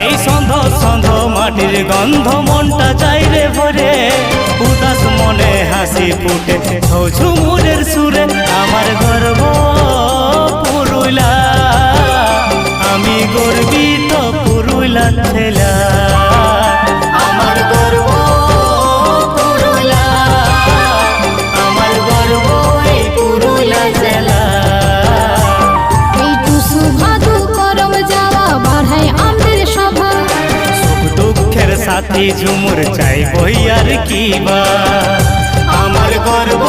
এই সন্ধ সন্ধ মাটির গন্ধ মনটা চাই রে ভরে, উদাস মনে হাসি ফুটে ঝুমুরের সুরে। আমার গর্ব পুরুলিয়া, আমি গর্বিত পুরুলিয়া ছেলা। আমার গর্ব পুরুলিয়া, আমার গর্ব এই পুরুলিয়া জেলা। এই টুসু ভাদু করম যাওয়া বাড়াই আমাদের সভা, সুখ দুঃখের সাথী ঝুমুর চাই বই আর কি বা। আমার গর্ব